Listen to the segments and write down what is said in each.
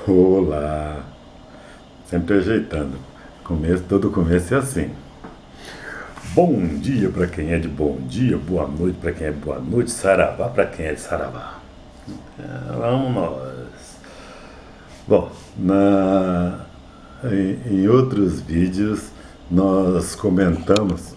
Olá, sempre ajeitando. Todo começo é assim. Bom dia para quem é de bom dia, boa noite para quem é de boa noite, saravá para quem é de saravá. Vamos nós. Bom, em outros vídeos nós comentamos,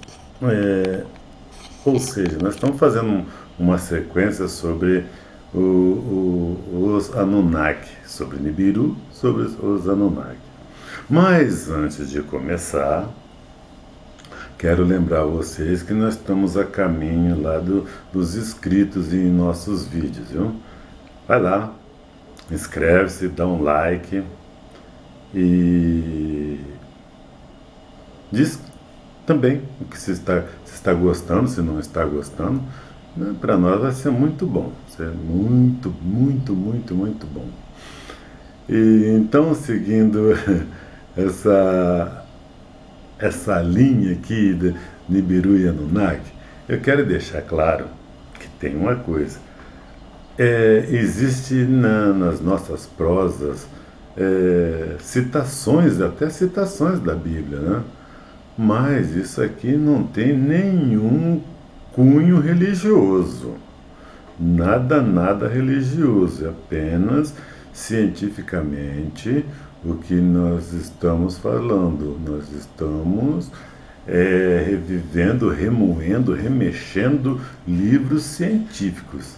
ou seja, nós estamos fazendo uma sequência sobre os Anunnaki, sobre Nibiru, sobre os Anunnaki. Mas antes de começar, quero lembrar vocês que nós estamos a caminho lá dos inscritos em nossos vídeos, viu? Vai lá, inscreve-se, dá um like e diz também o que se está gostando, se não está gostando. Né? Para nós vai ser muito bom, vai ser muito, muito, muito, muito bom. E então, seguindo essa essa linha aqui de Nibiru e Anunnaki, eu quero deixar claro que tem uma coisa. Existe nas nossas prosas citações, até citações da Bíblia, né? Mas isso aqui não tem nenhum cunho religioso. Nada, nada religioso, é apenas cientificamente o que nós estamos falando. Nós estamos revivendo, remoendo, remexendo livros científicos.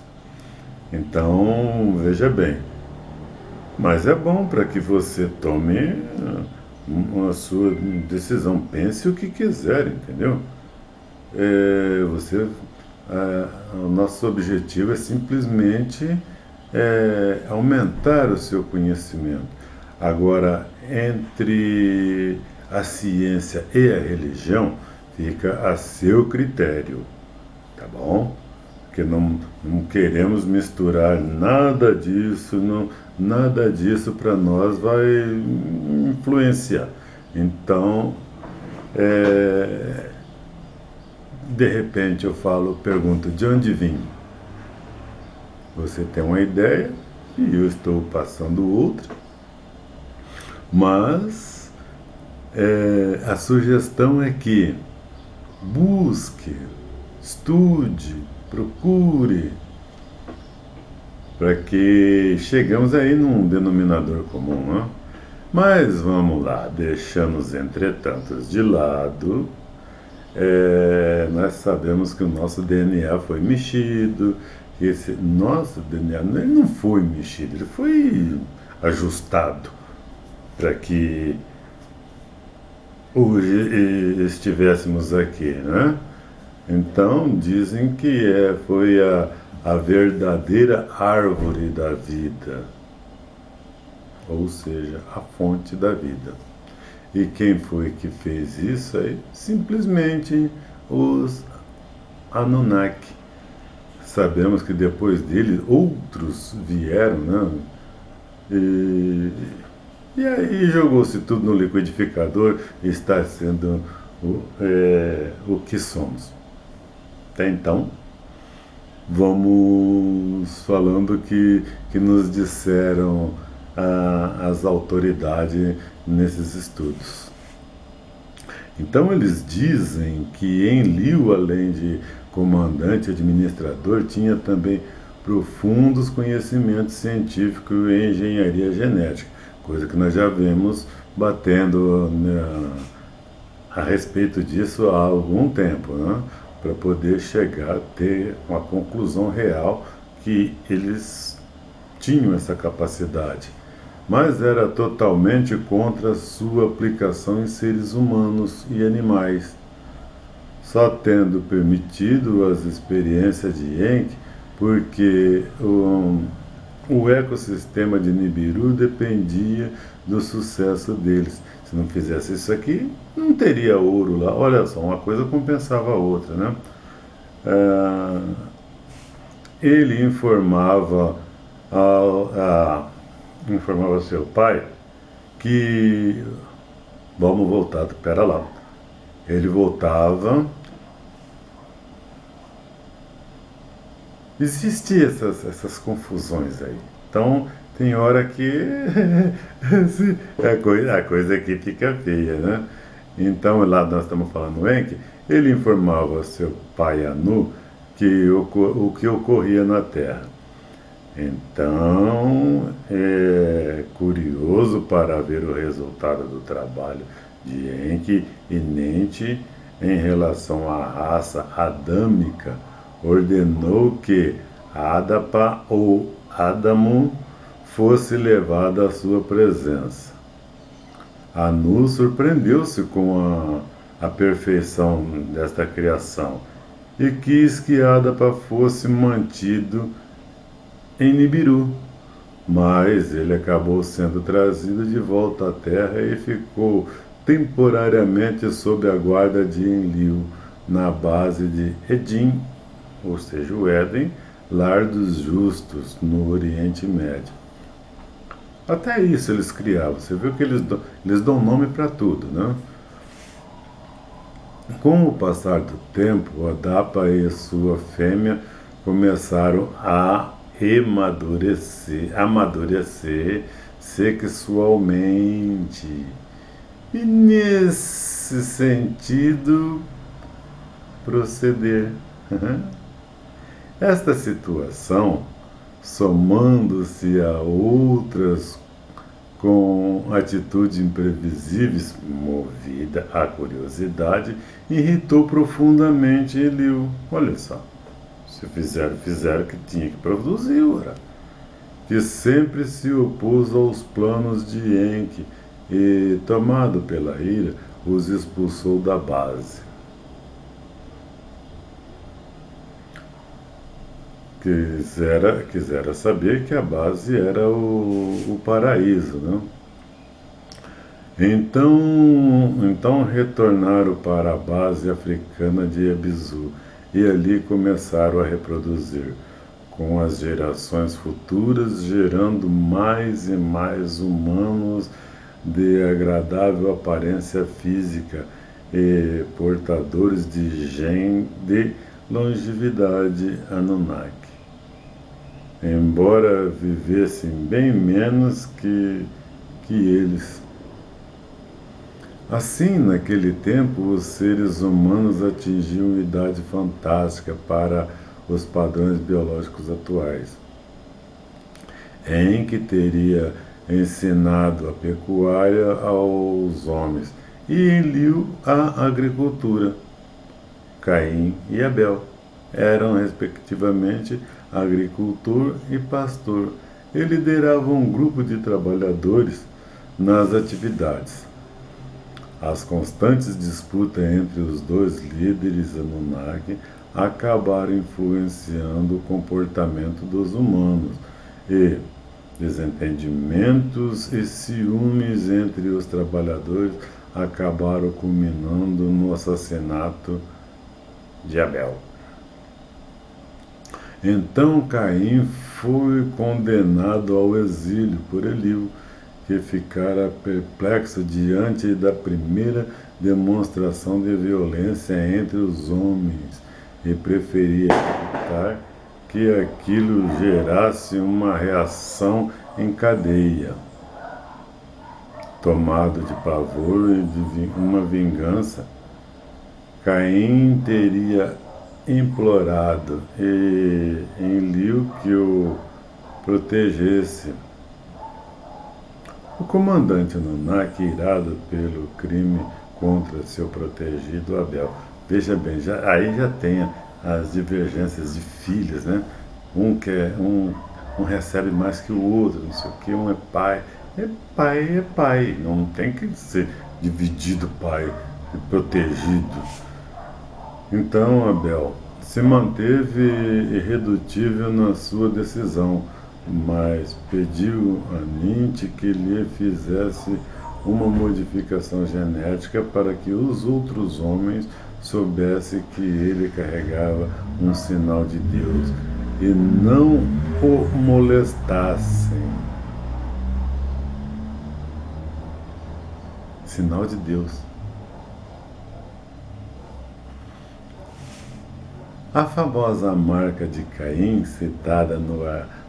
Então, veja bem, mas é bom para que você tome a sua decisão, pense o que quiser, entendeu? O nosso objetivo é simplesmente aumentar o seu conhecimento. Agora, entre a ciência e a religião, fica a seu critério, tá bom? Porque não queremos misturar nada disso, nada disso para nós vai influenciar. Então, de repente pergunto, de onde vim? Você tem uma ideia e eu estou passando outra, mas a sugestão é que busque, estude, procure, para que chegamos aí num denominador comum, né? Mas vamos lá, deixando os entretantos de lado. Nós sabemos que o nosso DNA foi mexido, que esse nosso DNA ele não foi mexido, ele foi ajustado para que hoje estivéssemos aqui, né? Então dizem que foi a verdadeira árvore da vida, ou seja, a fonte da vida. E quem foi que fez isso aí? Simplesmente os Anunnaki. Sabemos que depois dele outros vieram, né? E aí jogou-se tudo no liquidificador e está sendo o que somos. Até então, vamos falando que nos disseram as autoridades nesses estudos. Então eles dizem que Enlil, além de comandante e administrador, tinha também profundos conhecimentos científicos e engenharia genética, coisa que nós já vemos batendo a respeito disso há algum tempo, né? Para poder chegar a ter uma conclusão real que eles tinham essa capacidade. Mas era totalmente contra sua aplicação em seres humanos e animais, só tendo permitido as experiências de Enki porque o ecossistema de Nibiru dependia do sucesso deles. Se não fizesse isso aqui, não teria ouro lá. Olha só, uma coisa compensava a outra, né? Ele informava seu pai que vamos voltar, pera lá. Ele voltava. Existiam essas confusões aí. Então, tem hora que a coisa aqui fica feia, né? Então, lá nós estamos falando Enki, ele informava seu pai Anu que o que ocorria na Terra. Então, é curioso para ver o resultado do trabalho de Enki e Nente em relação à raça adâmica, ordenou que Adapa ou Adamo fosse levado à sua presença. Anu surpreendeu-se com a perfeição desta criação e quis que Adapa fosse mantido em Nibiru, mas ele acabou sendo trazido de volta à Terra e ficou temporariamente sob a guarda de Enlil, na base de Edim, ou seja, o Éden, lar dos justos, no Oriente Médio. Até isso eles criavam. Você viu que eles dão nome para tudo, né? Com o passar do tempo, Adapa e sua fêmea começaram a amadurecer sexualmente. E nesse sentido, proceder. Esta situação, somando-se a outras com atitudes imprevisíveis, movida à curiosidade, irritou profundamente Eliú. Olha só, se fizeram o que tinha que produzir, ora. Que sempre se opôs aos planos de Enki e, tomado pela ira, os expulsou da base. Quisera saber que a base era o paraíso, né? Então retornaram para a base africana de Ebizu e ali começaram a reproduzir, com as gerações futuras gerando mais e mais humanos de agradável aparência física e portadores de gen de longevidade Anunnaki. Embora vivessem bem menos que eles. Assim, naquele tempo, os seres humanos atingiam idade fantástica para os padrões biológicos atuais. Enki teria ensinado a pecuária aos homens e Enlil a agricultura. Caim e Abel eram, respectivamente, agricultor e pastor, e lideravam um grupo de trabalhadores nas atividades. As constantes disputas entre os dois líderes Anunnaki acabaram influenciando o comportamento dos humanos e desentendimentos e ciúmes entre os trabalhadores acabaram culminando no assassinato de Abel. Então Caim foi condenado ao exílio por Eliú, que ficara perplexo diante da primeira demonstração de violência entre os homens e preferia evitar que aquilo gerasse uma reação em cadeia. Tomado de pavor e de uma vingança, Caim teria implorado Enlil que o protegesse. O comandante Anunnaki, irado pelo crime contra seu protegido Abel. Veja bem, aí já tem as divergências de filhos, né? Um recebe mais que o outro, não sei o que, um é pai. É pai, não tem que ser dividido pai e protegido. Então Abel se manteve irredutível na sua decisão, mas pediu a Ninte que lhe fizesse uma modificação genética para que os outros homens soubessem que ele carregava um sinal de Deus e não o molestassem. Sinal de Deus. A famosa marca de Caim, citada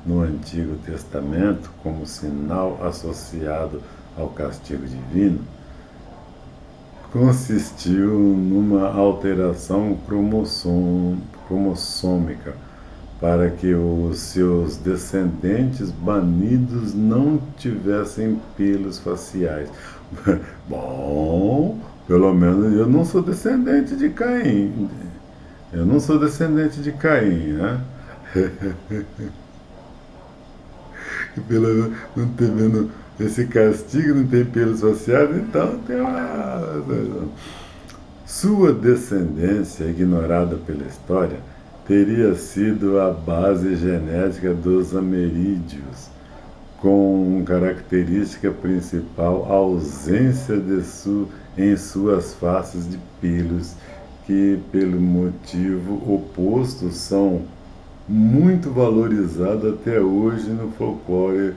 no Antigo Testamento como sinal associado ao castigo divino, consistiu numa alteração cromossômica para que os seus descendentes banidos não tivessem pelos faciais. Bom, pelo menos eu não sou descendente de Caim. Eu não sou descendente de Caim, né? Pelo menos não tem vendo esse castigo, não tem pelos faciais, então tem uma. Sua descendência, ignorada pela história, teria sido a base genética dos amerídeos, com característica principal a ausência em suas faces de pelos, que, pelo motivo oposto, são muito valorizados até hoje no folclore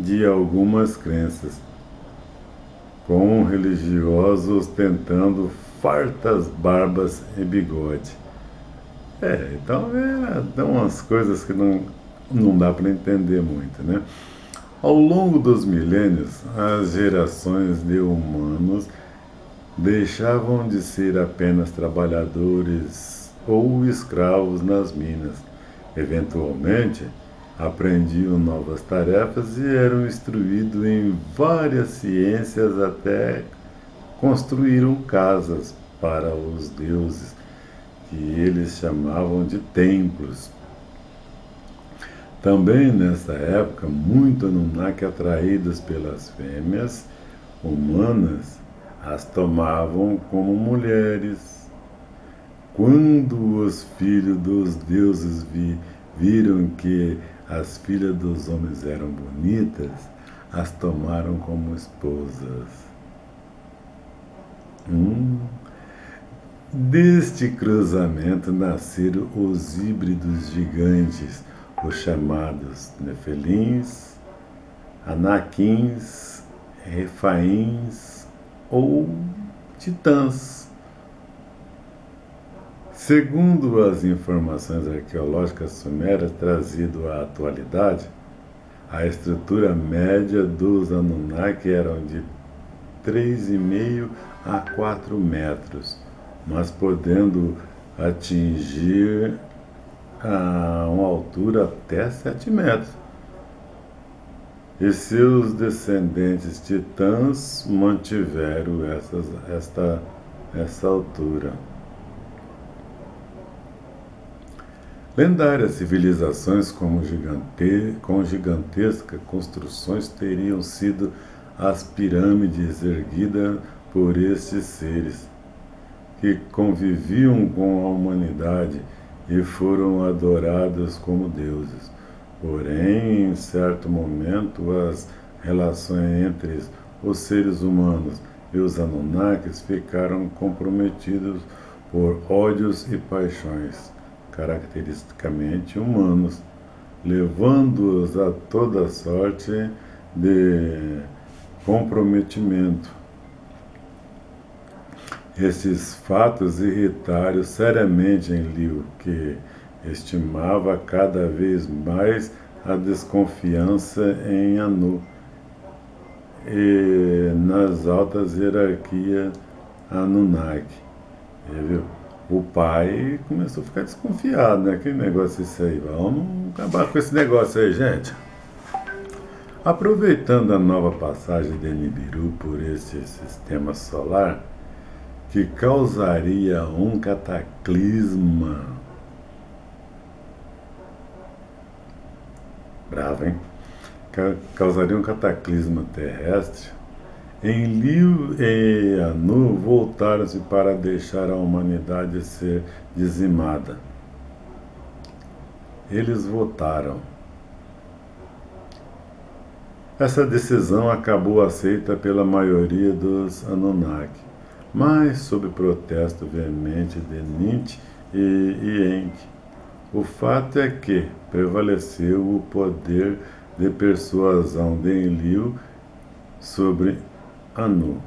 de algumas crenças, com religiosos ostentando fartas barbas e bigode. Então tem umas coisas que não dá para entender muito, né? Ao longo dos milênios, as gerações de humanos deixavam de ser apenas trabalhadores ou escravos nas minas. Eventualmente, aprendiam novas tarefas e eram instruídos em várias ciências até construíram casas para os deuses, que eles chamavam de templos. Também nessa época, muitos Anunnaki, atraídos pelas fêmeas humanas, as tomavam como mulheres. Quando os filhos dos deuses viram que as filhas dos homens eram bonitas, as tomaram como esposas. Deste cruzamento nasceram os híbridos gigantes, os chamados Nefelins, Anaquins, Refaíns ou Titãs. Segundo as informações arqueológicas sumérias trazidas à atualidade, a estrutura média dos Anunnaki era de 3,5 a 4 metros, mas podendo atingir a uma altura até 7 metros. E seus descendentes titãs mantiveram essa altura. Lendárias civilizações com gigantescas construções teriam sido as pirâmides erguidas por estes seres, que conviviam com a humanidade e foram adorados como deuses. Porém, em certo momento, as relações entre os seres humanos e os Anunnakis ficaram comprometidos por ódios e paixões, caracteristicamente humanos, levando-os a toda sorte de comprometimento. Esses fatos irritaram seriamente Enlil, que estimava cada vez mais a desconfiança em Anu e nas altas hierarquias Anunnaki. Viu? O pai começou a ficar desconfiado, né? Que negócio é esse aí? Vamos acabar com esse negócio aí, gente. Aproveitando a nova passagem de Nibiru por esse sistema solar, que causaria um cataclisma. Bravo, hein? Causaria um cataclisma terrestre. Enlil e Anu voltaram-se para deixar a humanidade ser dizimada. Eles votaram. Essa decisão acabou aceita pela maioria dos Anunnaki, mas sob protesto veemente de Ninti e Enki. O fato é que prevaleceu o poder de persuasão de Enlil sobre Anu.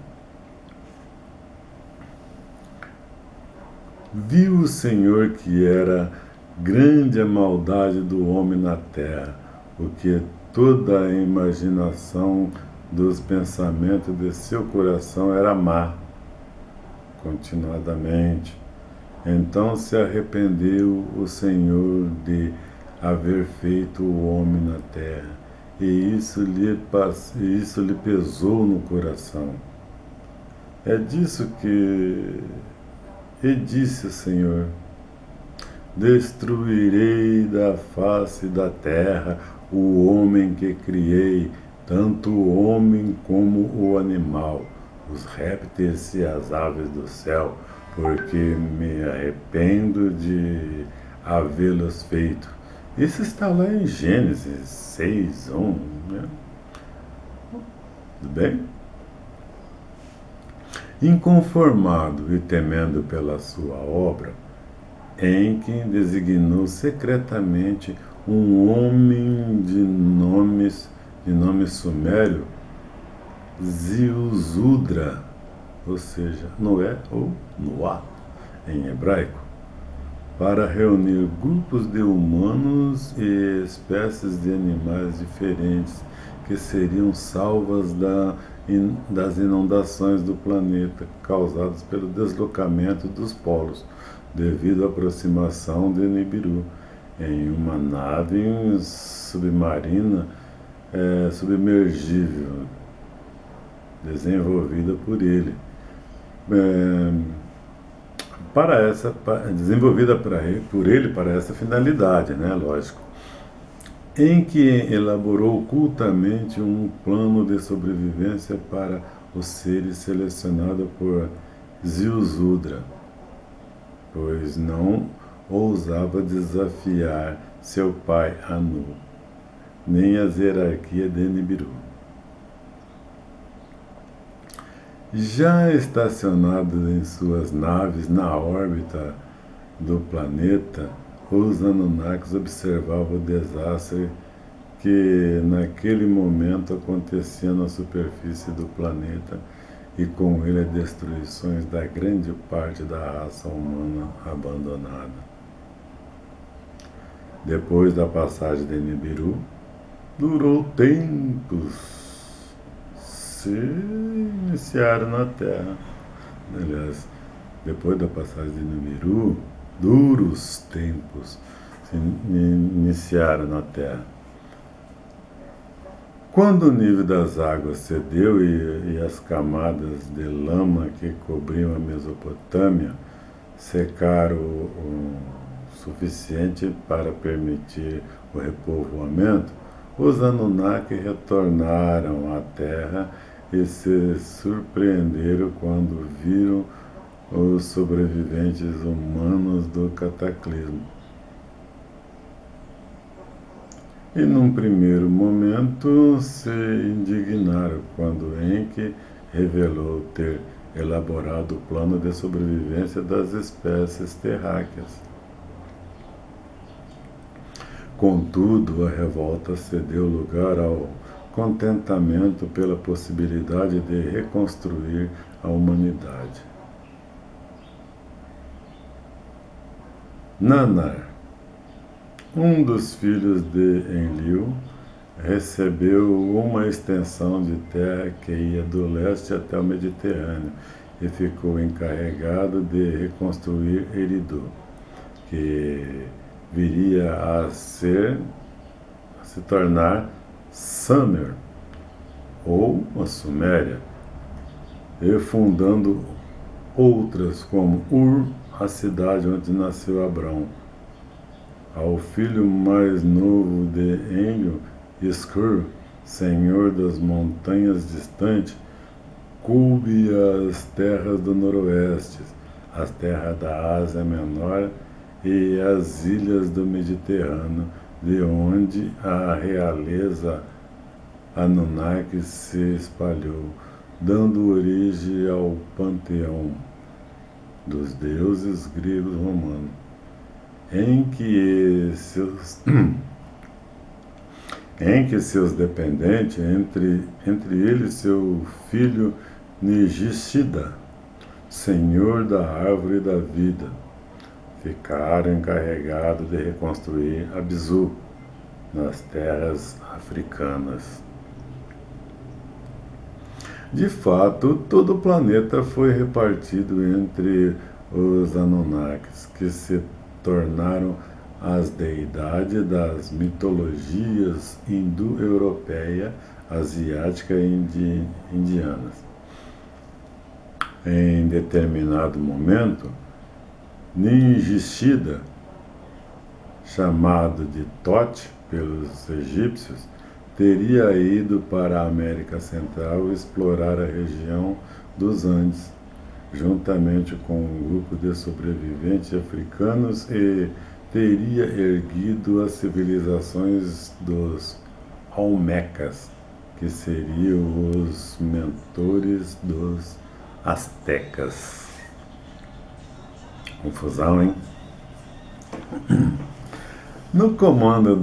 Viu o Senhor que era grande a maldade do homem na terra, porque toda a imaginação dos pensamentos de seu coração era má, continuadamente. Então se arrependeu o Senhor de haver feito o homem na terra, e isso lhe pesou no coração. É disso que... E disse o Senhor: destruirei da face da terra o homem que criei, tanto o homem como o animal, os répteis e as aves do céu, porque me arrependo de havê-los feito. Isso está lá em Gênesis 6:1, né? Tudo bem? Inconformado e temendo pela sua obra, Enki designou secretamente um homem de nome sumério, Ziusudra, ou seja, Noé ou Noá em hebraico, para reunir grupos de humanos e espécies de animais diferentes que seriam salvas das inundações do planeta causadas pelo deslocamento dos polos devido à aproximação de Nibiru em uma nave submarina submergível desenvolvida por ele. Desenvolvida por ele para essa finalidade, né, lógico, em que elaborou ocultamente um plano de sobrevivência para os seres selecionados por Ziusudra, pois não ousava desafiar seu pai Anu, nem as hierarquias de Nibiru. Já estacionados em suas naves na órbita do planeta, os Anunnakis observavam o desastre que naquele momento acontecia na superfície do planeta e com ele as destruições da grande parte da raça humana abandonada. Depois da passagem de Nibiru, durou tempos se iniciaram na Terra. Aliás, depois da passagem de Nibiru, duros tempos se iniciaram na Terra. Quando o nível das águas cedeu e as camadas de lama que cobriam a Mesopotâmia secaram o suficiente para permitir o repovoamento, os Anunnaki retornaram à Terra e se surpreenderam quando viram os sobreviventes humanos do cataclismo. E num primeiro momento se indignaram quando Enki revelou ter elaborado o plano de sobrevivência das espécies terráqueas. Contudo, a revolta cedeu lugar ao contentamento pela possibilidade de reconstruir a humanidade. Nanar, um dos filhos de Enlil, recebeu uma extensão de terra que ia do leste até o Mediterrâneo e ficou encarregado de reconstruir Eridu, que viria a se tornar Sumer, ou a Suméria, e fundando outras como Ur, a cidade onde nasceu Abrão. Ao filho mais novo de Enlil, Iskur, senhor das montanhas distantes, coube as terras do noroeste, as terras da Ásia Menor e as ilhas do Mediterrâneo, de onde a realeza Anunnaki se espalhou, dando origem ao panteão dos deuses gregos romanos, em que seus dependentes, entre eles seu filho Nigishida, senhor da árvore da vida, ficaram encarregados de reconstruir Abzu, nas terras africanas. De fato, todo o planeta foi repartido entre os Anunnakis, que se tornaram as deidades das mitologias indo-europeia, asiática e indianas. Em determinado momento, Ningishida, chamado de Thoth pelos egípcios, teria ido para a América Central explorar a região dos Andes, juntamente com um grupo de sobreviventes africanos, e teria erguido as civilizações dos Olmecas, que seriam os mentores dos astecas. Confusão, hein? No comando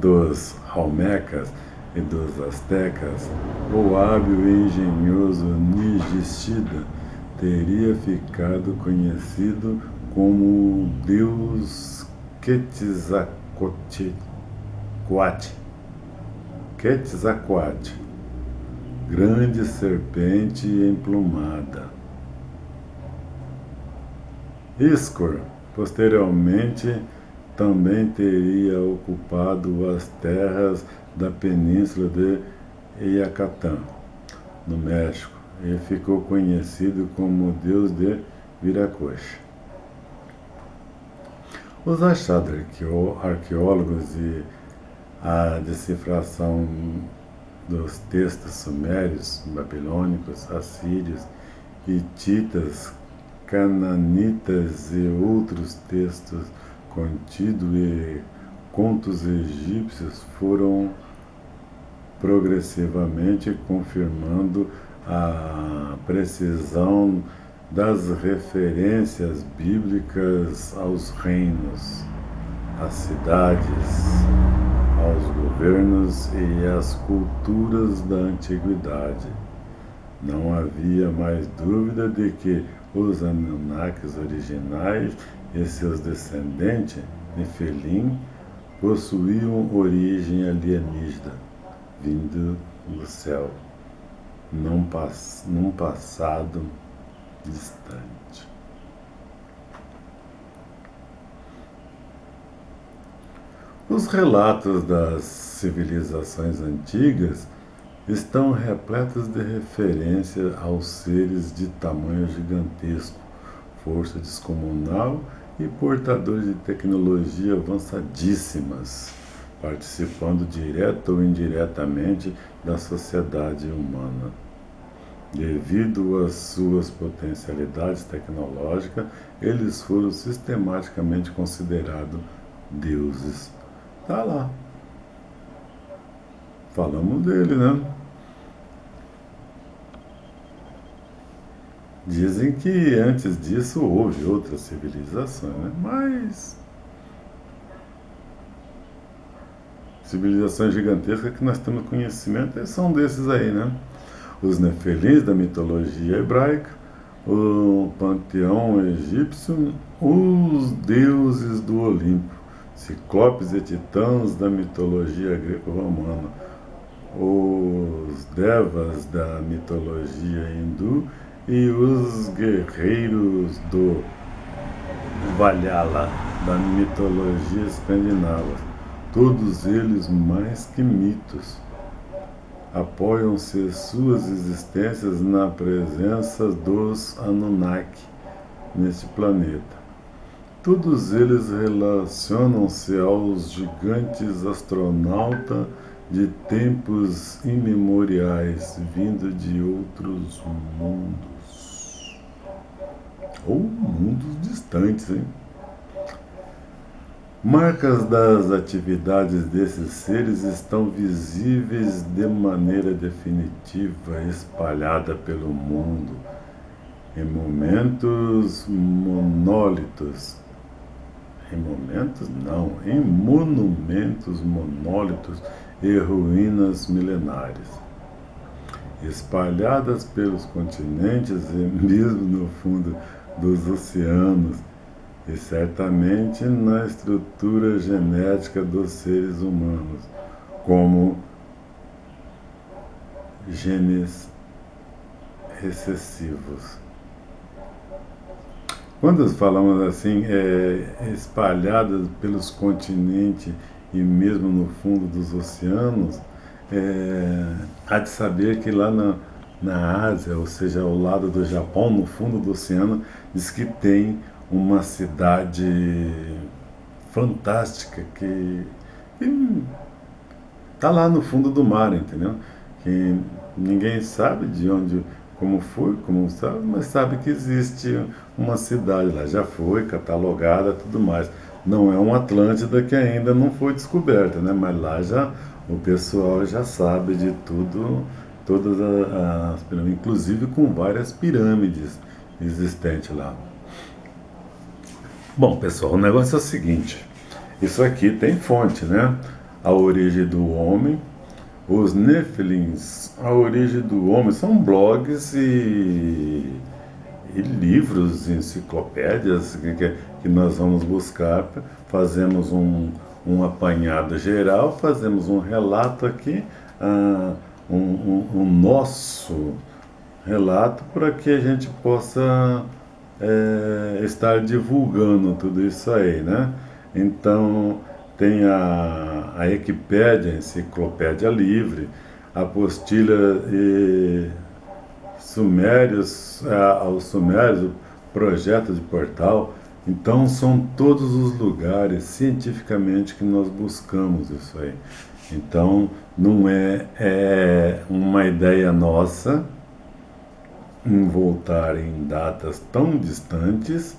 dos Olmecas e dos astecas, o hábil e engenhoso Ningishida teria ficado conhecido como o deus Quetzalcoatl, grande serpente emplumada. Iskor, posteriormente, também teria ocupado as terras da península de Yucatán, no México, e ficou conhecido como o deus de Viracocha. Os achados arqueólogos e a decifração dos textos sumérios, babilônicos, assírios, hititas, cananitas e outros textos contidos e contos egípcios foram progressivamente confirmando a precisão das referências bíblicas aos reinos, às cidades, aos governos e às culturas da antiguidade. Não havia mais dúvida de que os Anunnakis originais e seus descendentes, Nefilim, possuíam origem alienígena, vindo do céu, num passado distante. Os relatos das civilizações antigas estão repletos de referência aos seres de tamanho gigantesco, força descomunal e portadores de tecnologia avançadíssimas, participando direta ou indiretamente da sociedade humana. Devido às suas potencialidades tecnológicas, eles foram sistematicamente considerados deuses. Tá lá. Falamos dele, né? Dizem que antes disso houve outras civilizações, né? Mas civilizações gigantescas que nós temos conhecimento são desses aí, né? Os Nefelins da mitologia hebraica, o panteão egípcio, os deuses do Olimpo, ciclopes e titãs da mitologia greco-romana, os devas da mitologia hindu e os guerreiros do Valhalla da mitologia escandinava. Todos eles, mais que mitos, apoiam-se suas existências na presença dos Anunnaki neste planeta. Todos eles relacionam-se aos gigantes astronautas de tempos imemoriais, vindo de outros mundos. Ou mundos distantes, hein? Marcas das atividades desses seres estão visíveis de maneira definitiva, espalhada pelo mundo, em monumentos monólitos e ruínas milenares, espalhadas pelos continentes e mesmo no fundo dos oceanos. e certamente na estrutura genética dos seres humanos, como genes recessivos. Quando falamos assim, espalhadas pelos continentes e mesmo no fundo dos oceanos, há de saber que lá na Ásia, ou seja, ao lado do Japão, no fundo do oceano, diz que tem uma cidade fantástica que está lá no fundo do mar, entendeu? Que ninguém sabe de onde, como foi, como sabe, mas sabe que existe uma cidade lá, já foi catalogada, tudo mais. Não é uma Atlântida que ainda não foi descoberta, né? Mas lá já o pessoal já sabe de tudo, todas as pirâmides, inclusive com várias pirâmides existentes lá. Bom, pessoal, o negócio é o seguinte: isso aqui tem fonte, né? A origem do homem, os Nephilims, a origem do homem, são blogs e livros, enciclopédias que nós vamos buscar, fazemos um apanhado geral, fazemos um relato aqui, um nosso relato para que a gente possa estar divulgando tudo isso aí, né? Então, tem a Wikipédia, a Enciclopédia Livre, a apostila Sumérios, aos Sumérios, o projeto de portal. Então, são todos os lugares cientificamente que nós buscamos isso aí. Então, não é uma ideia nossa em voltar em datas tão distantes,